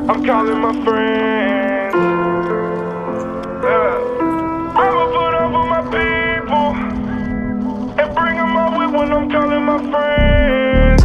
I'm calling my friends. Yeah. I'ma put up with my people and bring them all with when I'm calling my friends.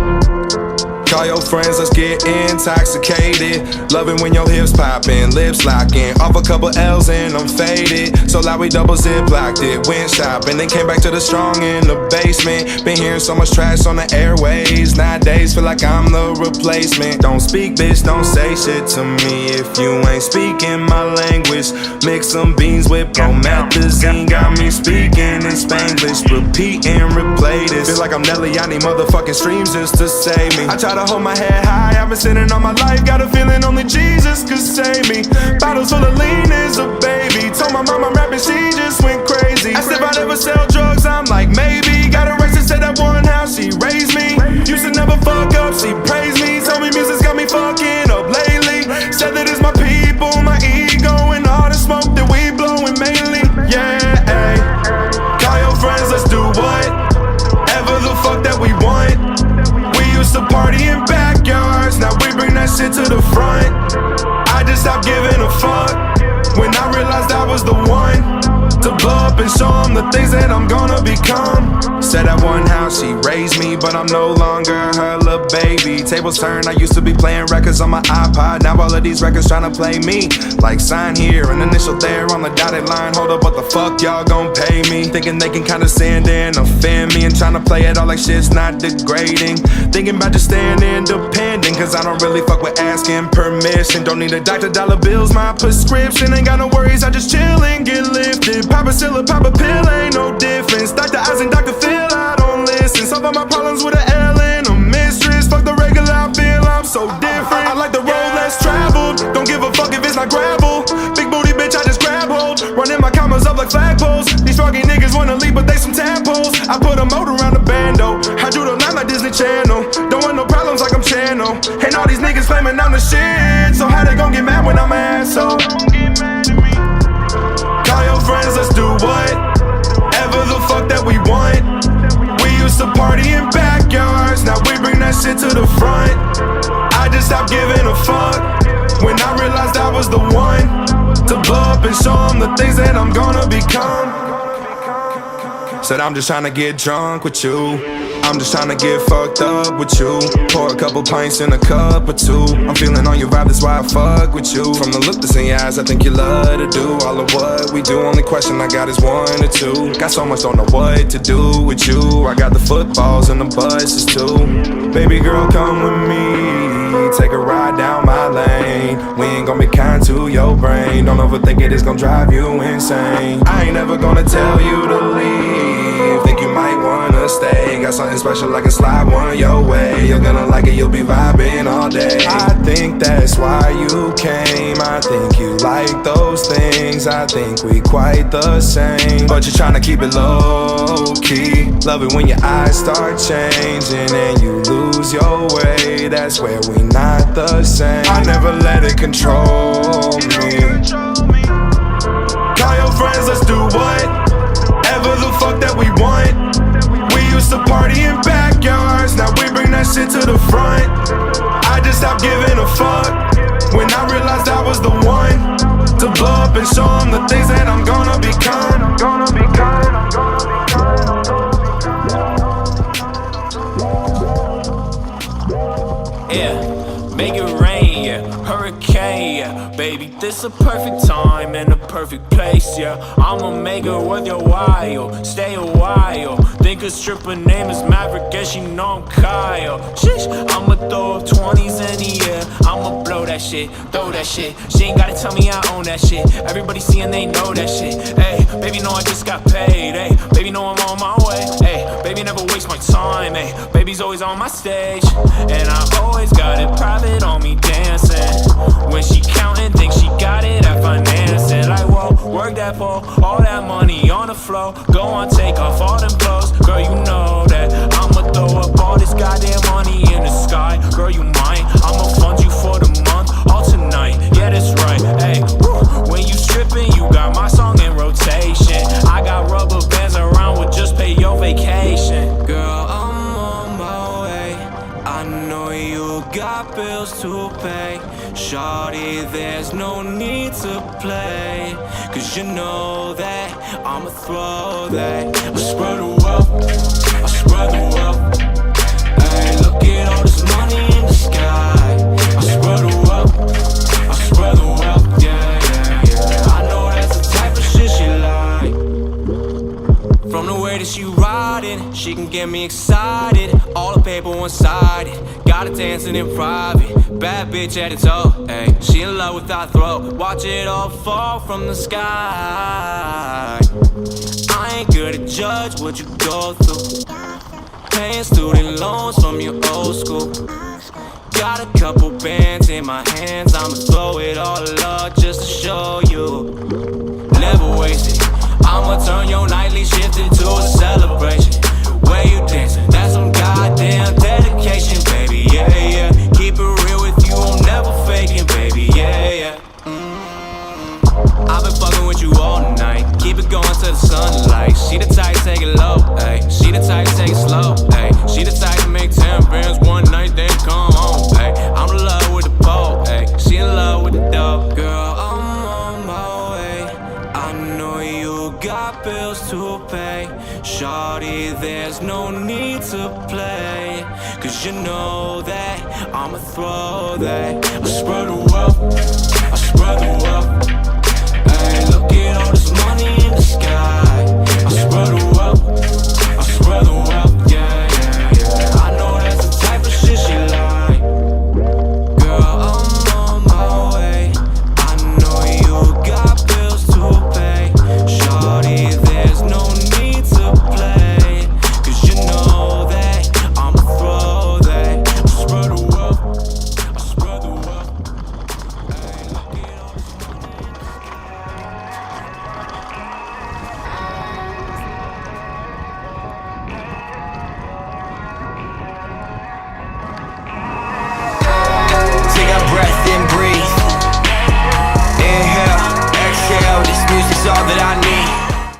Call your friends, let's get intoxicated. Loving when your hips poppin', lips locking. Off a couple L's and I'm faded. So loud we double zip locked it. Went shopping, then came back to the strong in the basement. Been hearing so much trash on the airways. Nowadays feel like I'm the replacement. Don't speak, bitch, don't say shit to me if you ain't speaking my language. Mix some beans with promethazine. Got me speaking in Spanglish. Repeat and replay this. Feel like I'm Nelly, I need motherfucking streams just to save me. I try to hold my head high, I've been sinning all my life. Got a feeling only Jesus could save me. Bottles full of lean is a baby. Told my mom I'm rapping, she just went crazy. Asked if I'd ever sell drugs, I'm like maybe. Got a race and said that one house, she raised me. Used to never fuck up, she praised me. Told me music's got me fucking up lately. Said that it's my people, my ego, and all the smoke that we blowing mainly. Yeah, ay. Call your friends, let's do whatever the fuck that we want. Used to party in backyards, now we bring that shit to the front. I just stopped giving a fuck when I realized I was the one to blow up and show them the things that I'm gonna become. Said at one house she raised me, but I'm no longer her little baby. Tables turn, I used to be playing records on my iPod. Now all of these records tryna play me. Like sign here, an initial there on the dotted line. Hold up, what the fuck y'all gon' pay me? Thinking they can condescend and offend me, and tryna play it all like shit's not degrading. Thinking about just staying independent, cause I don't really fuck with asking permission. Don't need a doctor, dollar bills, my prescription. Ain't got no worries, I just chill and get lifted. Pop a Silla, pop a pill, ain't no difference. Dr. Oz and Dr. Phil, I don't listen. Solve all my problems with an L and a mistress. Fuck the regular, I feel I'm so different. I like the road less traveled. Don't give a fuck if it's not gravel. Big booty bitch, I just grab hold. Running my commas up like flagpoles. These froggy niggas wanna leave, but they some tadpoles. I put a motor around the bando. I drew the line like Disney Channel. Don't want no problems like I'm Channel. And all these niggas claiming I'm the shit. So how they gon' get mad when I'm an asshole? Call your friends, let's do whatever the fuck that we want. We used to party in backyards, now we bring that shit to the front. I just stopped giving a fuck when I realized I was the one to blow up and show them the things that I'm gonna become. Said I'm just tryna get drunk with you. I'm just tryna get fucked up with you. Pour a couple pints in a cup or two. I'm feeling on your vibe, that's why I fuck with you. From the look that's in your eyes, I think you love to do all of what we do. Only question I got is one or two. Got so much, don't know what to do with you. I got the footballs and the buses too. Baby girl, come with me. Take a ride down my lane. We ain't gon' be kind to your brain. Don't overthink it, it's gon' drive you insane. I ain't never gonna tell you to leave. Think you might wanna stay. Got something special, I can slide one your way. You're gonna like it, you'll be vibing all day. I think that's why you came. I think you like those things. I think we quite the same, but you're tryna keep it low key. Love it when your eyes start changing and you lose your way. That's where we not the same. I never let it control me. Call your friends, let's do whatever the fuck that we want. We used to party in backyards, now we bring that shit to the front. I just stopped giving a fuck when I realized I was the one to blow up and show them the things that I'm gonna become. Yeah, make it rain, yeah, hurricane, yeah. Baby, this a perfect time and a perfect place, yeah. I'ma make it worth your while, stay a while. Think a stripper name is Maverick and she know I'm Kyle. Sheesh, I'ma throw up 20s in the air. I'ma blow that shit, throw that shit. She ain't gotta tell me I own that shit. Everybody seeing they know that shit. Hey, baby know I just got paid. Hey, baby know I'm on my way. Hey, baby never waste my time. Hey, baby's always on my stage, and I always got it private on me dancing. When she counting, think she got it at financing. Like whoa, work that pole, all that money on the floor. Go on, take off all them clothes. Girl, you know that I'ma throw up all this goddamn money in the sky. Girl, you mine, I'ma fund you for the month, all tonight. Yeah, that's right, hey, woo. When you stripping, you got my song in rotation. I got rubber bands around with just pay your vacation. Girl, I'm on my way. I know you got bills to pay. Shawty, there's no need to play, cause you know that I'ma throw that. I spread the wealth, I spread the wealth. Hey, look at all this money in the sky. I spread the wealth, I spread the wealth. Yeah, yeah, yeah. I know that's the type of shit she like. From the way that she riding, she can get me excited. All the paper one-sided, got her dancing in private. Bad bitch at the toe, ayy. She in love with our throat. Watch it all fall from the sky. I ain't good to judge what you go through. Paying student loans from your old school. Got a couple bands in my hands, I'ma throw it all up just to show you. Never waste it. I'ma turn your nightly shift into a celebration. Where you dancing, that's some goddamn dedication, baby, yeah, yeah. Keep it real with you, I'm never faking, baby, yeah, yeah. I've been fucking with you all night, keep it going to the sunlight. She the type, take it low, ayy. She the type, take it slow, ayy. She the type to make 10 bands one night, then come home, ayy. I'm in love with the pole, ayy. She in love with the dope. Girl, I'm on my way, I know you got bills to pay. Shawty, there's no need to play, cause you know that I'ma throw that. I spread the wealth, I spread the wealth. Hey, look at all this money in the sky. I spread the wealth, I spread the wealth. Yeah, yeah, yeah. I know that's the type of shit she like. Girl, I'm on my way, I know you got bills to pay. Shawty, there's no need to play, cause you know that I'ma throw that. I spread the wealth, I spread the wealth. Hey, look at all this money. Take a breath and breathe. Inhale, exhale, this music's all that I need.